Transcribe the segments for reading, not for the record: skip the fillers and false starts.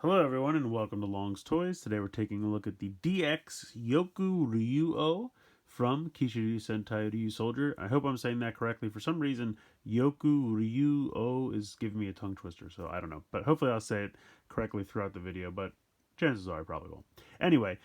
Hello everyone and welcome to Long's Toys. Today we're taking a look at the DX YokuRyuOh from Kishiryu Sentai Ryusoulger. I hope I'm saying that correctly. For some reason, YokuRyuOh is giving me a tongue twister, so I don't know. But hopefully I'll say it correctly throughout the video, but chances are I probably will. Anyway,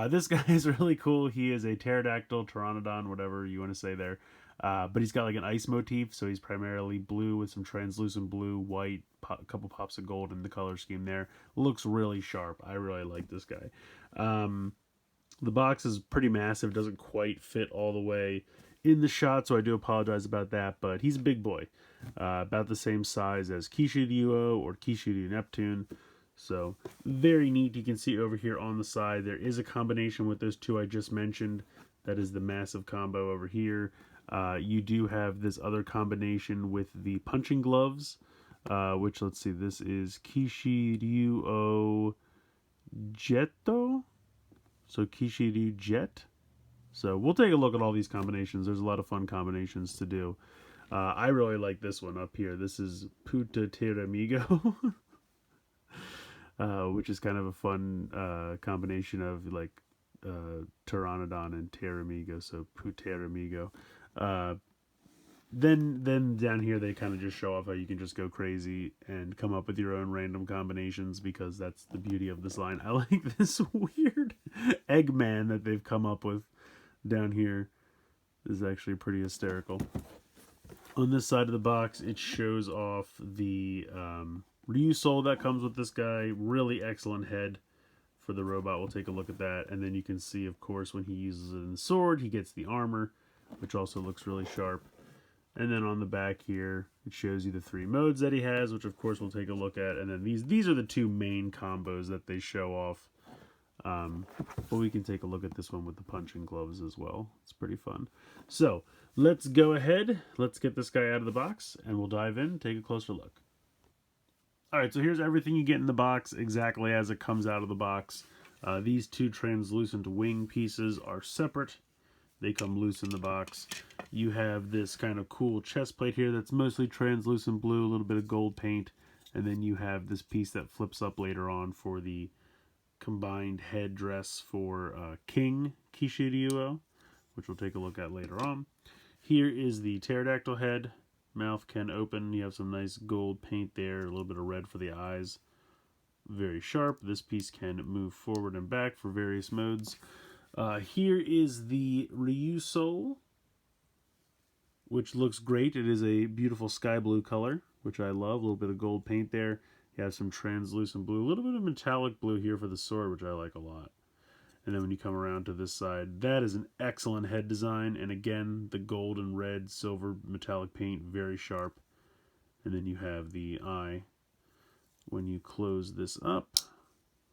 this guy is really cool. He is a pterodactyl, Pteranodon, whatever you want to say there. But he's got like an ice motif, so he's primarily blue with some translucent blue, white, a couple pops of gold in the color scheme there. Looks really sharp. I really like this guy. The box is pretty massive, doesn't quite fit all the way in the shot, so I do apologize about that, but he's a big boy. About the same size as Kishiryu-Oh or Kishiryu Neptune. So, very neat. You can see over here on the side, there is a combination with those two I just mentioned. That is the massive combo over here. You do have this other combination with the punching gloves, which, let's see, this is Kishiryu-Oh Jet, though? So, Kishiryu Jet. So, we'll take a look at all these combinations. There's a lot of fun combinations to do. I really like this one up here. This is Puta-Tear-Amigo. Which is kind of a fun combination of like Pteranodon and Tear-Amigo, so Puta-Tear-Amigo. Then down here they kind of just show off how you can just go crazy and come up with your own random combinations, because that's the beauty of this line. I like this weird Eggman that they've come up with down here. This is actually pretty hysterical. On this side of the box, it shows off the Ryu Soul that comes with this guy. Really excellent head for the robot. We'll take a look at that. And then you can see, of course, when he uses it in the sword, he gets the armor, which also looks really sharp. And then on the back here, it shows you the 3 modes that he has, which of course we'll take a look at. And then these are the 2 main combos that they show off. But we can take a look at this one with the punching gloves as well. It's pretty fun. So let's go ahead. Let's get this guy out of the box and we'll dive in and take a closer look. Alright, so here's everything you get in the box exactly as it comes out of the box. These 2 translucent wing pieces are separate. They come loose in the box. You have this kind of cool chest plate here that's mostly translucent blue, a little bit of gold paint. And then you have this piece that flips up later on for the combined headdress for King Kishiryu-Oh, which we'll take a look at later on. Here is the pterodactyl head. Mouth can open. You have some nice gold paint there, a little bit of red for the eyes. Very sharp. This piece can move forward and back for various modes. Here is the Ryu Soul, which looks great. It is a beautiful sky blue color, which I love. A little bit of gold paint there. You have some translucent blue, a little bit of metallic blue here for the sword, which I like a lot. And then when you come around to this side, that is an excellent head design. And again, the gold and red, silver metallic paint, very sharp. And then you have the eye. When you close this up,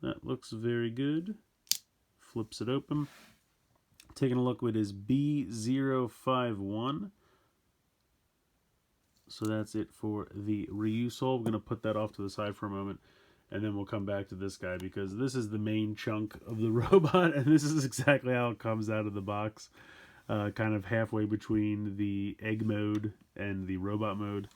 that looks very good. Flips it open. Taking a look at his B051. So that's it for the Ryu Soul. We're going to put that off to the side for a moment. And then we'll come back to this guy, because this is the main chunk of the robot, and this is exactly how it comes out of the box. Kind of halfway between the egg mode and the robot mode.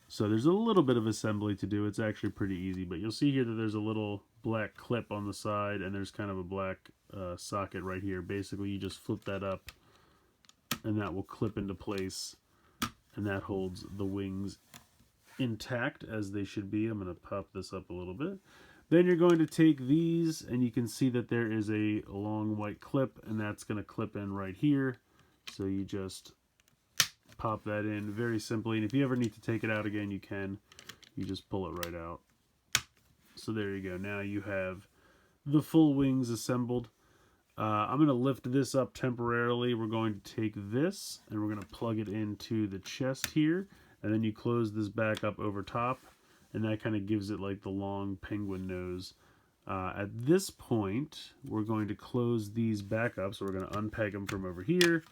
So there's a little bit of assembly to do. It's actually pretty easy, but you'll see here that there's a little black clip on the side, and there's kind of a black socket right here. Basically, you just flip that up, and that will clip into place, and that holds the wings intact as they should be. I'm going to pop this up a little bit. Then you're going to take these, and you can see that there is a long white clip, and that's going to clip in right here. So you just pop that in very simply, and if you ever need to take it out again, you can. You just pull it right out. So there you go. Now you have the full wings assembled. I'm going to lift this up temporarily. We're going to take this, and we're going to plug it into the chest here. And then you close this back up over top, and that kind of gives it like the long penguin nose. At this point, we're going to close these back up. So we're going to unpeg them from over here.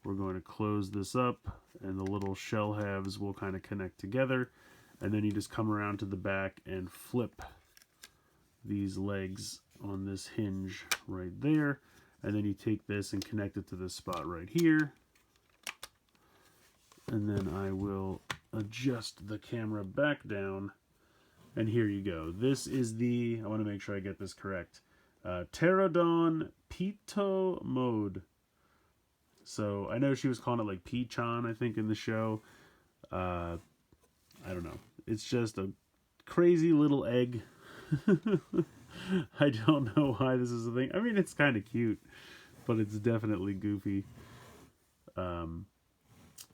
We're going to close this up, and the little shell halves will kind of connect together. And then you just come around to the back and flip these legs on this hinge right there. And then you take this and connect it to this spot right here. And then I will adjust the camera back down And here you go. This is the, I want to make sure I get this correct, Pteranodon Pito mode. So I know she was calling it like Peachan, I think, in the show. I don't know. It's just a crazy little egg. I don't know why this is a thing. I mean, it's kind of cute, but it's definitely goofy.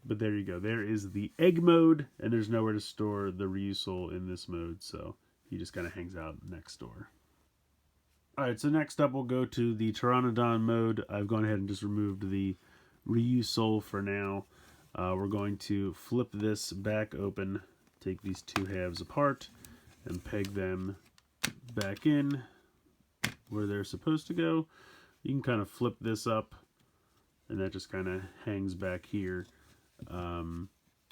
But there you go. There is the egg mode, and there's nowhere to store the Ryu Soul in this mode, so he just kind of hangs out next door. Alright, so next up we'll go to the Pteranodon mode. I've gone ahead and just removed the Ryu Soul for now. We're going to flip this back open, take these two halves apart, and peg them back in where they're supposed to go. You can kind of flip this up, and that just kind of hangs back here. I'm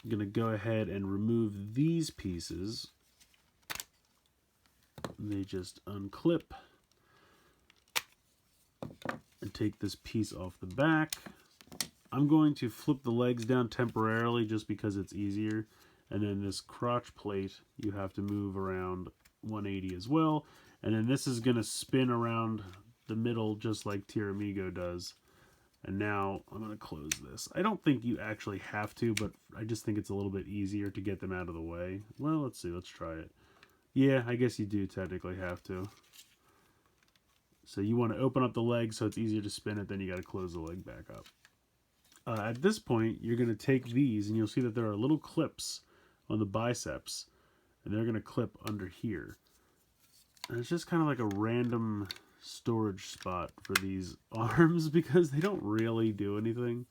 going to go ahead and remove these pieces. They just unclip. And take this piece off the back. I'm going to flip the legs down temporarily just because it's easier. And then this crotch plate, you have to move around 180 as well. And then this is going to spin around the middle just like Pteranodon-Amigo does. And now I'm going to close this. I don't think you actually have to, but I just think it's a little bit easier to get them out of the way. Well, let's see. Let's try it. Yeah, I guess you do technically have to. So you want to open up the leg so it's easier to spin it, then you got to close the leg back up. At this point, you're going to take these, and you'll see that there are little clips on the biceps, and they're going to clip under here. And it's just kind of like a random storage spot for these arms because they don't really do anything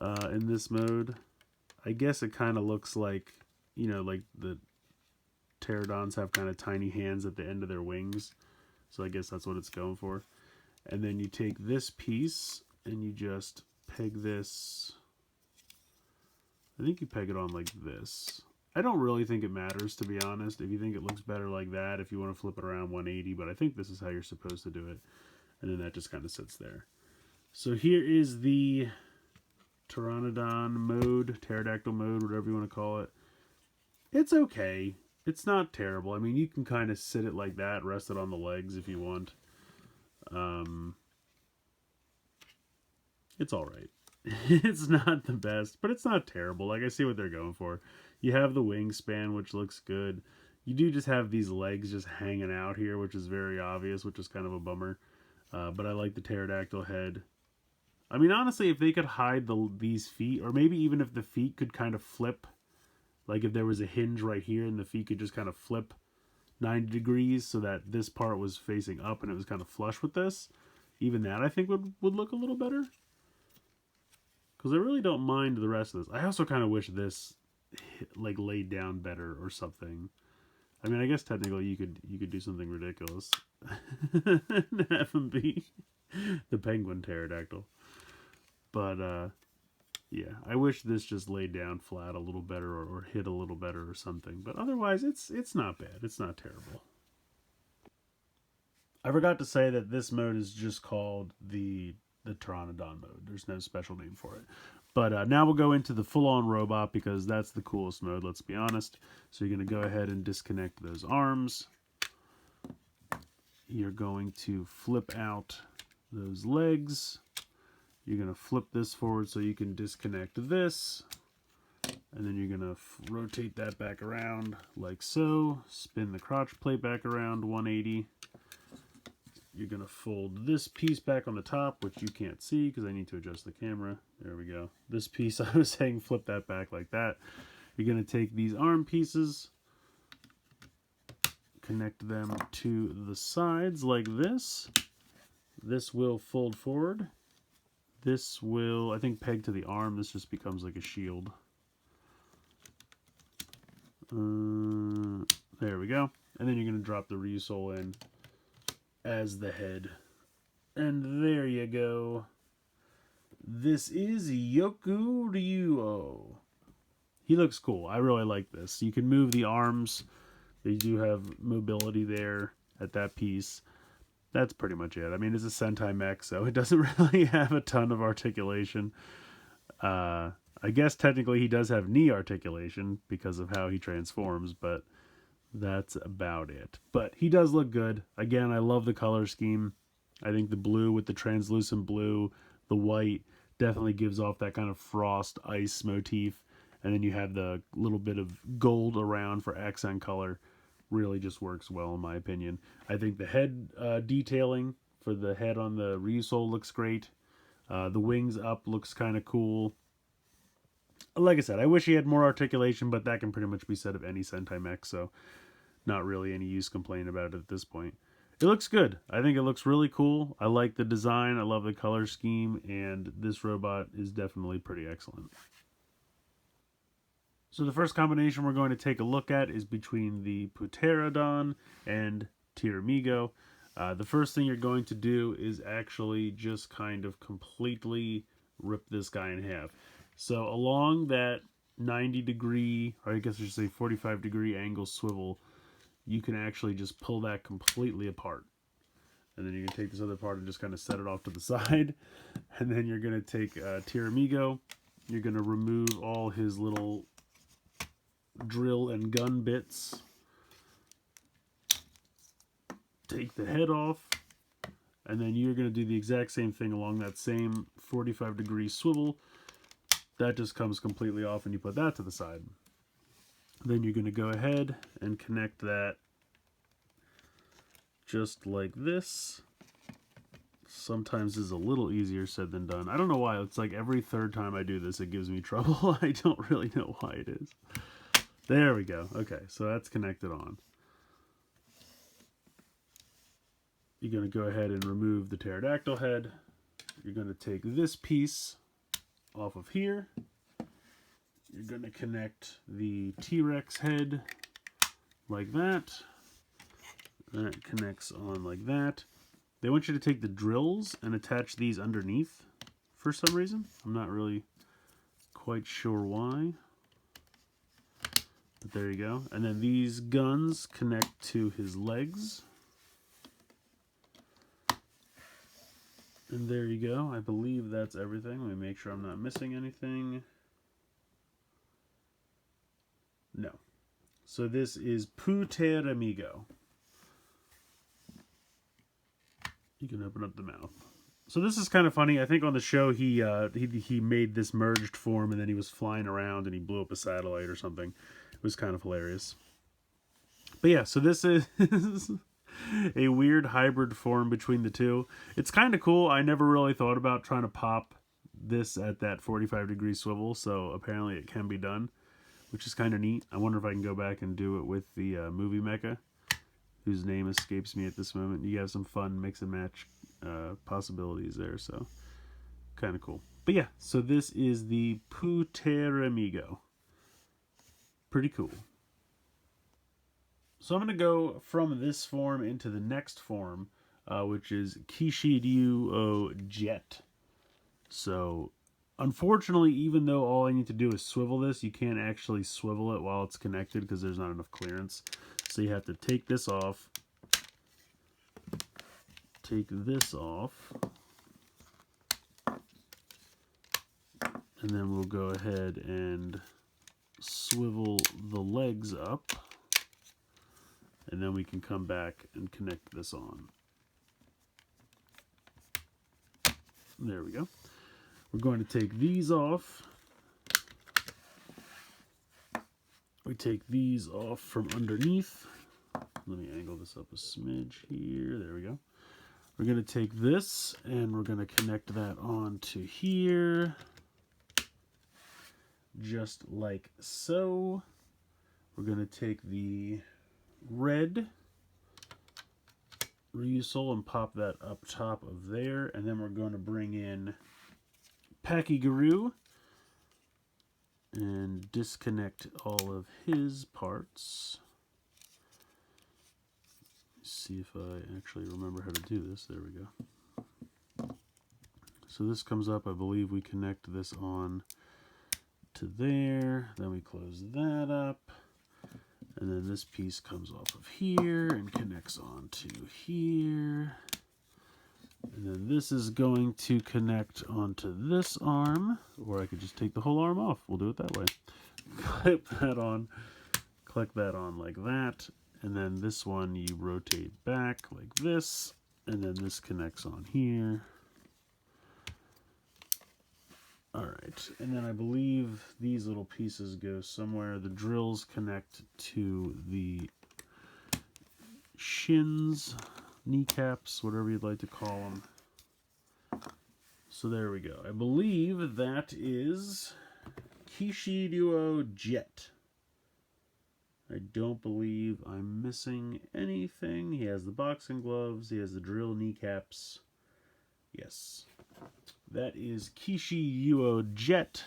in this mode. I guess it kind of looks like, you know, like the pterodons have kind of tiny hands at the end of their wings. So I guess that's what it's going for. And then you take this piece and you just peg this. I think you peg it on like this. I don't really think it matters, to be honest. If you think it looks better like that, if you want to flip it around 180, but I think this is how you're supposed to do it. And then that just kind of sits there. So here is the Pteranodon mode, pterodactyl mode, whatever you want to call it. It's okay. It's not terrible. I mean, you can kind of sit it like that, rest it on the legs if you want. It's all right. It's not the best, but it's not terrible. Like, I see what they're going for. You have the wingspan, which looks good. You do just have these legs just hanging out here, which is very obvious, which is kind of a bummer. But I like the pterodactyl head. I mean, honestly, if they could hide these feet, or maybe even if the feet could kind of flip, like if there was a hinge right here and the feet could just kind of flip 90 degrees so that this part was facing up and it was kind of flush with this, even that I think would look a little better. Because I really don't mind the rest of this. I also kind of wish this like laid down better or something. I mean, I guess technically you could do something ridiculous and have him be the penguin pterodactyl. But yeah, I wish this just laid down flat a little better or hit a little better or something. But otherwise, it's not bad. It's not terrible. I forgot to say that this mode is just called the Pteranodon mode. There's no special name for it. But now we'll go into the full-on robot because that's the coolest mode, let's be honest. So you're going to go ahead and disconnect those arms. You're going to flip out those legs. You're going to flip this forward so you can disconnect this. And then you're going to rotate that back around like so. Spin the crotch plate back around 180. You're going to fold this piece back on the top, which you can't see because I need to adjust the camera. There we go. This piece, I was saying, flip that back like that. You're going to take these arm pieces, connect them to the sides like this. This will fold forward. This will, I think, peg to the arm. This just becomes like a shield. There we go. And then you're going to drop the Ryu Soul in as the head. And there you go. This is YokuRyuOh. He looks cool. I really like this. You can move the arms. They do have mobility there at that piece. That's pretty much it. I mean, it's a Sentai mech, so it doesn't really have a ton of articulation. I guess technically he does have knee articulation because of how he transforms, but that's about it. But he does look good. Again, I love the color scheme. I think the blue with the translucent blue, the white, definitely gives off that kind of frost ice motif. And then you have the little bit of gold around for accent color. Really just works well in my opinion. I think the head detailing for the head on the Ryu Soul looks great. The wings up looks kind of cool. Like I said, I wish he had more articulation, but that can pretty much be said of any Sentai mech, so not really any use complaining about it at this point. It looks good. I think it looks really cool. I like the design. I love the color scheme, and this robot is definitely pretty excellent. So the first combination we're going to take a look at is between the Pteranodon and Tear-Amigo. The first thing you're going to do is actually just kind of completely rip this guy in half. So along that 90 degree, or I guess I should say 45 degree angle swivel, you can actually just pull that completely apart. And then you can take this other part and just kind of set it off to the side. And then you're going to take Tear-Amigo. You're going to remove all his little drill and gun bits. Take the head off. And then you're going to do the exact same thing along that same 45 degree swivel. That just comes completely off and you put that to the side. Then you're going to go ahead and connect that just like this. Sometimes is a little easier said than done. I don't know why. It's like every third time I do this, it gives me trouble. I don't really know why it is. There we go. Okay, so that's connected on. You're going to go ahead and remove the pterodactyl head. You're going to take this piece off of here. You're going to connect the T-Rex head like that. That connects on like that. They want you to take the drills and attach these underneath for some reason. I'm not really quite sure why. But there you go. And then these guns connect to his legs. And there you go. I believe that's everything. Let me make sure I'm not missing anything. No. So this is Puta-Tear-Amigo. You can open up the mouth. So this is kind of funny. I think on the show he made this merged form and then he was flying around and he blew up a satellite or something. It was kind of hilarious. But yeah, so this is a weird hybrid form between the two. It's kind of cool. I never really thought about trying to pop this at that 45 degree swivel, so apparently it can be done, which is kind of neat. I wonder if I can go back and do it with the movie mecha, whose name escapes me at this moment. You have some fun mix and match possibilities there, so kind of cool. But yeah, so this is the Puta-Tear-Amigo. Pretty cool. So I'm going to go from this form into the next form, which is Kishiryu-Oh Jet. So, unfortunately, even though all I need to do is swivel this, you can't actually swivel it while it's connected because there's not enough clearance. So you have to take this off, take this off, and then we'll go ahead and swivel the legs up. And then we can come back and connect this on. There we go. We're going to take these off. We take these off from underneath. Let me angle this up a smidge here. There we go. We're going to take this and we're going to connect that on to here. Just like so. We're going to take the red Ryu Soul and pop that up top of there, and then we're going to bring in Kishiryu and disconnect all of his parts. Let's see if I actually remember how to do this. There we go. So this comes up. I believe we connect this on to there, then we close that up. And then this piece comes off of here and connects on to here. And then this is going to connect onto this arm, or I could just take the whole arm off. We'll do it that way. Clip that on, click that on like that, and then this one you rotate back like this, and then this connects on here. Alright, and then I believe these little pieces go somewhere. The drills connect to the shins, kneecaps, whatever you'd like to call them. So there we go. I believe that is Kishiryu-Oh Jet. I don't believe I'm missing anything. He has the boxing gloves. He has the drill kneecaps. Yes. That is Kishiryu-Oh Jet.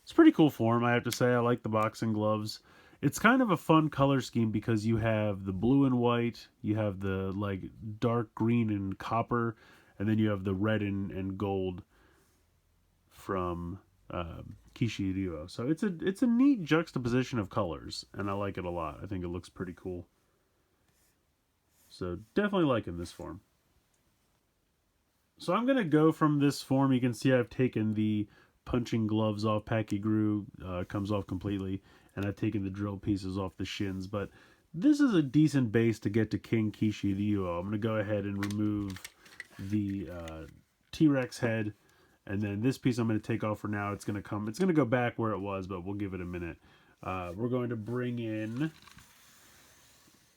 It's a pretty cool form, I have to say. I like the boxing gloves. It's kind of a fun color scheme because you have the blue and white, you have the like dark green and copper, and then you have the red and gold from Kishiryu-Oh. So it's a neat juxtaposition of colors, and I like it a lot. I think it looks pretty cool. So definitely liking this form. So I'm going to go from this form. You can see I've taken the punching gloves off. Pakiguru comes off completely. And I've taken the drill pieces off the shins. But this is a decent base to get to King Kishiryu-Oh. I'm going to go ahead and remove the T-Rex head. And then this piece I'm going to take off for now. It's going to go back where it was, but we'll give it a minute. We're going to bring in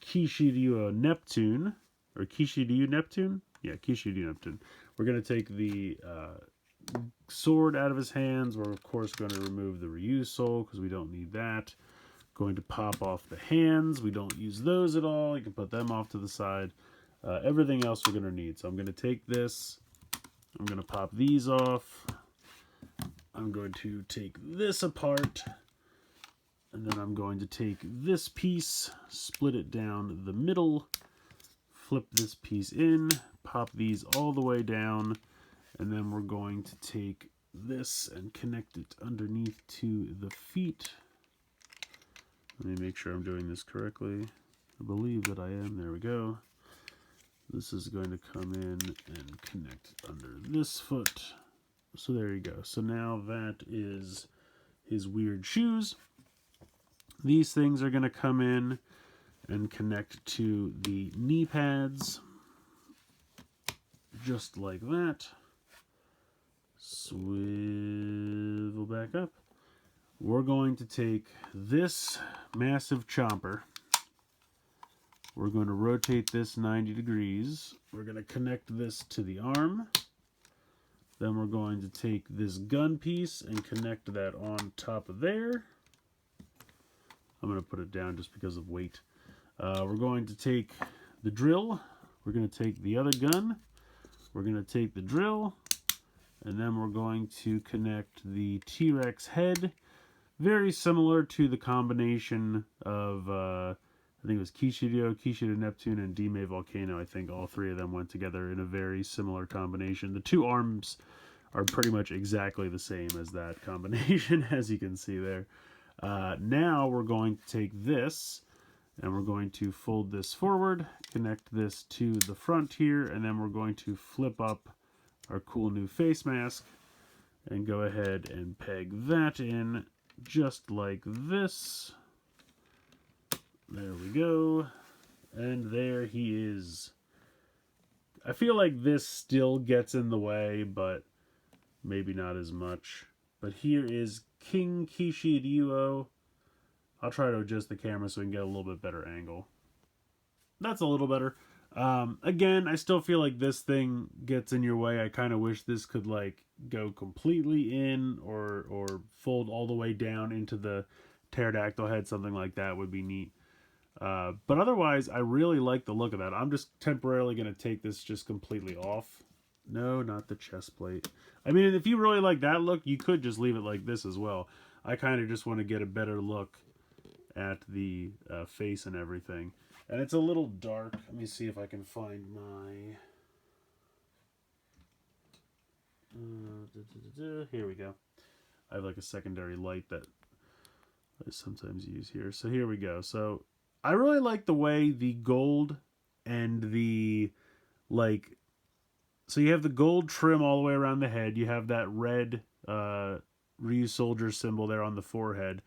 Kishiryu Neptune. Or Kishiryu Neptune? Yeah, Kishiryu Neptune. We're going to take the sword out of his hands. We're, of course, going to remove the Ryu Soul because we don't need that. Going to pop off the hands. We don't use those at all. You can put them off to the side. Everything else we're going to need. So I'm going to take this. I'm going to pop these off. I'm going to take this apart. And then I'm going to take this piece, split it down the middle, flip this piece in, pop these all the way down, and then we're going to take this and connect it underneath to the feet. Let me make sure I'm doing this correctly. I believe that I am. There we go. This is going to come in and connect under this foot. So there you go. So now that is his weird shoes. These things are going to come in and connect to the knee pads. Just like that. Swivel back up. We're going to take this massive chomper. We're going to rotate this 90 degrees. We're going to connect this to the arm. Then we're going to take this gun piece and connect that on top of there. I'm going to put it down just because of weight. We're going to take the drill. We're going to take the other gun. We're going to take the drill. And then we're going to connect the T-Rex head. Very similar to the combination of, I think it was Kishiryu, Kishiryu Neptune, and Dime Volcano. I think all three of them went together in a very similar combination. The two arms are pretty much exactly the same as that combination, as you can see there. Now we're going to take this, and we're going to fold this forward, connect this to the front here, and then we're going to flip up our cool new face mask and go ahead and peg that in just like this. There we go. And there he is. I feel like this still gets in the way, but maybe not as much. But here is King Kishiryu-Oh. I'll try to adjust the camera so we can get a little bit better angle. That's a little better. Again, I still feel like this thing gets in your way. I kind of wish this could like go completely in or fold all the way down into the pterodactyl head. Something like that would be neat. But otherwise, I really like the look of that. I'm just temporarily going to take this just completely off. No, not the chest plate. I mean, if you really like that look, you could just leave it like this as well. I kind of just want to get a better look at the face and everything. And it's a little dark. Let me see if I can find my... Here we go. I have like a secondary light that I sometimes use here. So here we go. So I really like the way the gold and the like... So you have the gold trim all the way around the head. You have that red Ryusoulger symbol there on the forehead.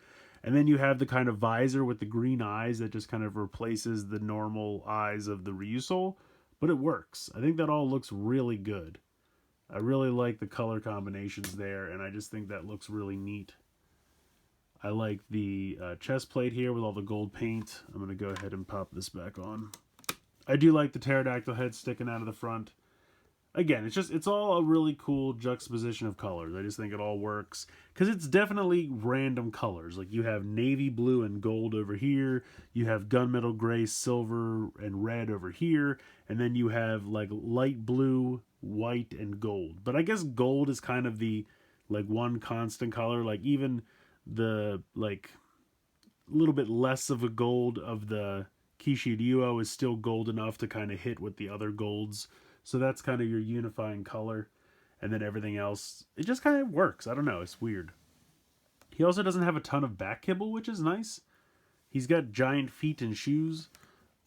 And then you have the kind of visor with the green eyes that just kind of replaces the normal eyes of the Ryu Soul. But it works. I think that all looks really good. I really like the color combinations there, and I just think that looks really neat. I like the chest plate here with all the gold paint. I'm going to go ahead and pop this back on. I do like the pterodactyl head sticking out of the front. Again, it's all a really cool juxtaposition of colors. I just think it all works because it's definitely random colors. Like you have navy blue and gold over here, you have gunmetal gray, silver, and red over here, and then you have like light blue, white, and gold. But I guess gold is kind of the like one constant color. Like even the like a little bit less of a gold of the Kishiryu-Oh is still gold enough to kind of hit with the other golds. So that's kind of your unifying color. And then everything else, it just kind of works. I don't know. It's weird. He also doesn't have a ton of back kibble, which is nice. He's got giant feet and shoes,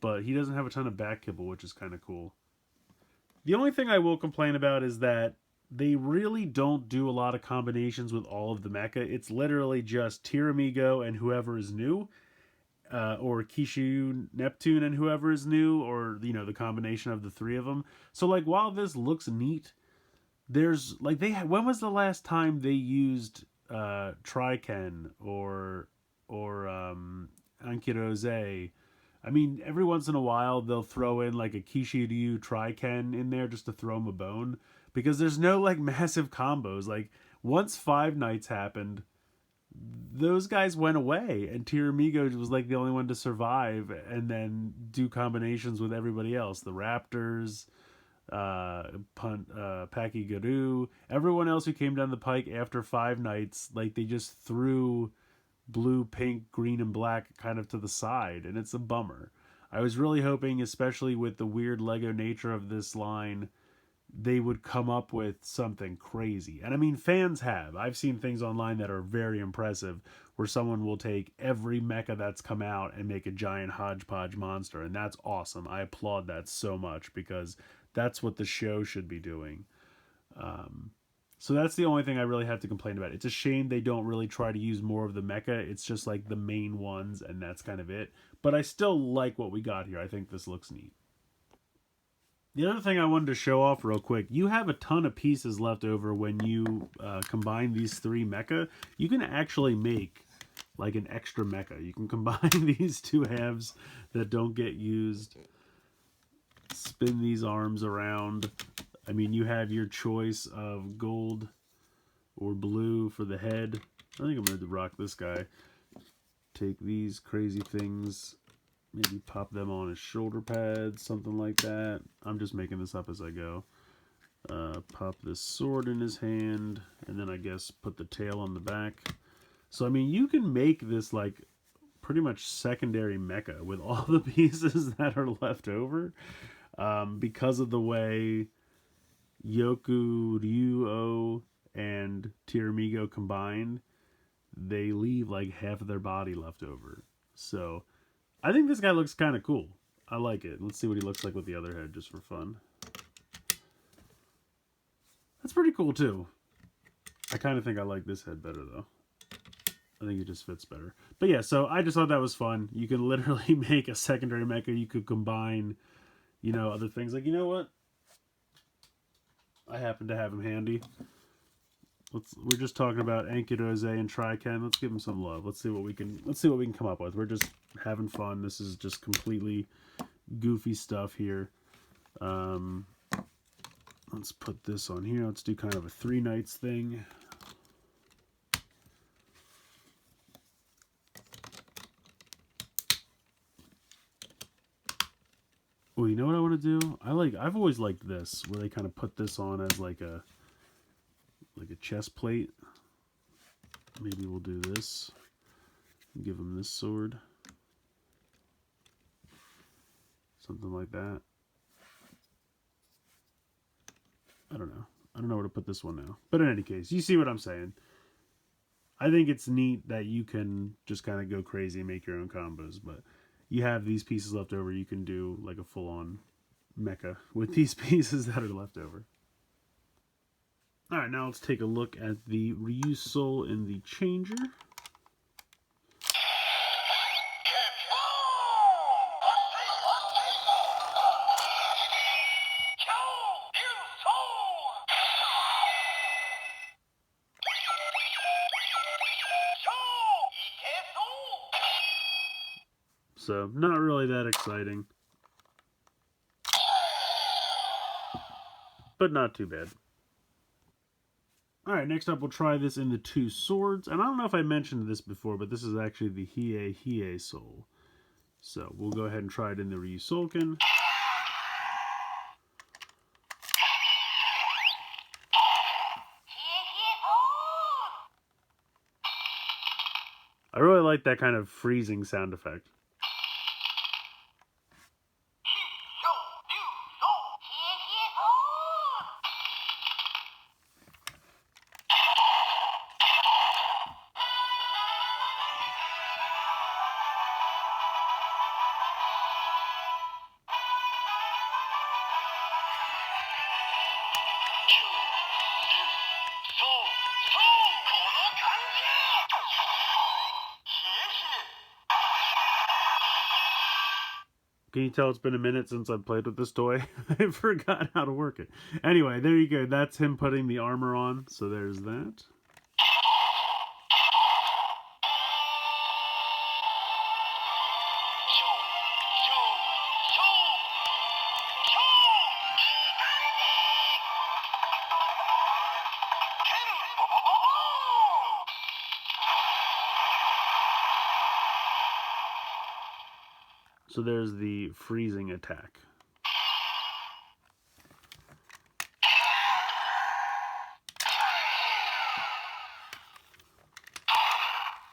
but he doesn't have a ton of back kibble, which is kind of cool. The only thing I will complain about is that they really don't do a lot of combinations with all of the mecha. It's literally just Pteranodon and whoever is new. Or Kishiryu Neptune and whoever is new, or you know, the combination of the three of them. So like while this looks neat, there's like when was the last time they used Triken or Ankirose? I mean, every once in a while they'll throw in like a Kishiryu Triken in there just to throw them a bone, because there's no like massive combos. Like once Five Nights happened, those guys went away, and Amigo was like the only one to survive and then do combinations with everybody else. The Raptors, Pakigaru, everyone else who came down the pike after Five Nights, like they just threw blue, pink, green, and black kind of to the side, and it's a bummer. I was really hoping, especially with the weird Lego nature of this line, they would come up with something crazy. And I mean, fans have. I've seen things online that are very impressive where someone will take every mecha that's come out and make a giant hodgepodge monster. And that's awesome. I applaud that so much because that's what the show should be doing. So that's the only thing I really have to complain about. It's a shame they don't really try to use more of the mecha. It's just like the main ones and that's kind of it. But I still like what we got here. I think this looks neat. The other thing I wanted to show off real quick, you have a ton of pieces left over when you combine these three mecha. You can actually make like an extra mecha. You can combine these two halves that don't get used, spin these arms around. I mean, you have your choice of gold or blue for the head. I think I'm going to rock this guy. Take these crazy things, maybe pop them on his shoulder pads, something like that. I'm just making this up as I go. Pop this sword in his hand, and then I guess put the tail on the back. So, I mean, you can make this like pretty much secondary mecha with all the pieces that are left over. Because of the way YokuRyuOh and Pteranodon combined, they leave like half of their body left over. So I think this guy looks kind of cool. I like it. Let's see what he looks like with the other head, just for fun. That's pretty cool, too. I kind of think I like this head better, though. I think it just fits better. But yeah, so I just thought that was fun. You can literally make a secondary mecha. You could combine, you know, other things. Like, you know what? I happen to have him handy. We're just talking about Ankirose and Triken. Let's give him some love. Let's see what we can come up with. We're just having fun. This is just completely goofy stuff here. Let's put this on here. Let's do kind of a 3 nights thing. Oh, you know what I want to do? I've always liked this, where they kind of put this on as like a chest plate. Maybe we'll do this. Give him this sword. Something like that. I don't know. I don't know where to put this one now. But in any case, you see what I'm saying. I think it's neat that you can just kind of go crazy and make your own combos, but you have these pieces left over. You can do like a full-on mecha with these pieces that are left over. Alright, now let's take a look at the Ryu Soul in the changer. So, not really that exciting. But not too bad. Alright, next up we'll try this in the two swords. And I don't know if I mentioned this before, but this is actually the Hiei Soul. So, we'll go ahead and try it in the Ryu Soul. I really like that kind of freezing sound effect. Can you tell it's been a minute since I've played with this toy? I forgot how to work it. Anyway, there you go. That's him putting the armor on. So there's that. So there's the freezing attack.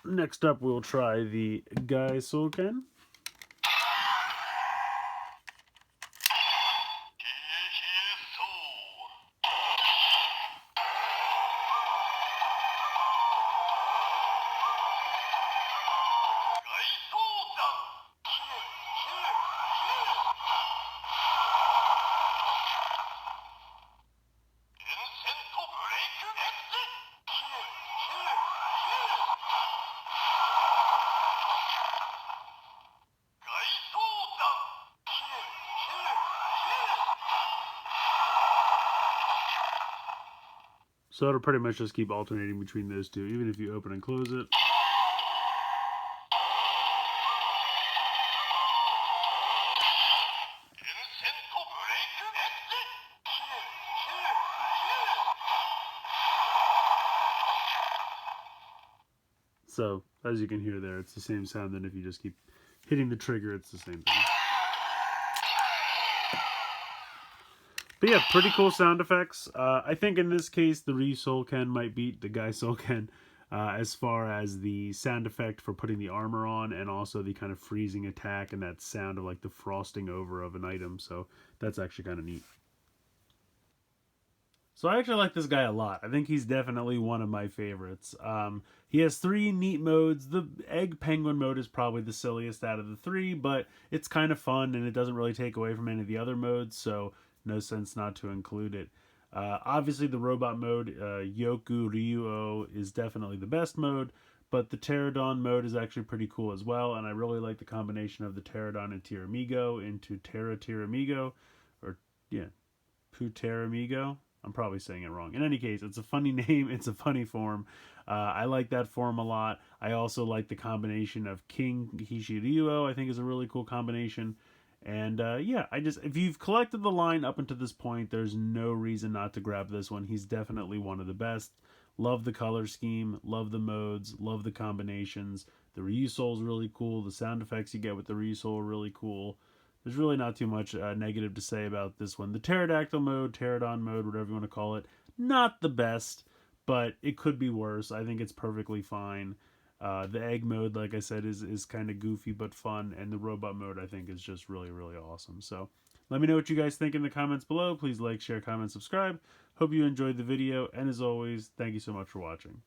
Next up, we'll try the Gai Souken. So it'll pretty much just keep alternating between those two, even if you open and close it. So, as you can hear there, it's the same sound, and if you just keep hitting the trigger, it's the same thing. But yeah, pretty cool sound effects. I think in this case, the Ryu Soul might beat the Gai Souken as far as the sound effect for putting the armor on, and also the kind of freezing attack and that sound of like the frosting over of an item. So that's actually kind of neat. So I actually like this guy a lot. I think he's definitely one of my favorites. He has 3 neat modes. The Egg Penguin mode is probably the silliest out of the 3, but it's kind of fun and it doesn't really take away from any of the other modes, so no sense not to include it. Obviously the robot mode, YokuRyuOh, is definitely the best mode, but the Pteranodon mode is actually pretty cool as well, and I really like the combination of the Pteranodon and Tear-Amigo into Puta-Tear-Amigo, or yeah, Puta-Tear-Amigo. I'm probably saying it wrong. In any case, it's a funny name. It's a funny form. I like that form a lot. I also like the combination of King Kishiryu-Oh. I think is a really cool combination. And yeah, if you've collected the line up until this point, there's no reason not to grab this one. He's definitely one of the best. Love the color scheme. Love the modes. Love the combinations. The Ryu Soul is really cool. The sound effects you get with the Ryu Soul are really cool. There's really not too much negative to say about this one. The Pterodactyl mode, Pteranodon mode, whatever you want to call it, not the best, but it could be worse. I think it's perfectly fine. The egg mode, like I said, is kind of goofy but fun, and the robot mode, I think, is just really, really awesome. So let me know what you guys think in the comments below. Please like, share, comment, subscribe. Hope you enjoyed the video, and as always, thank you so much for watching.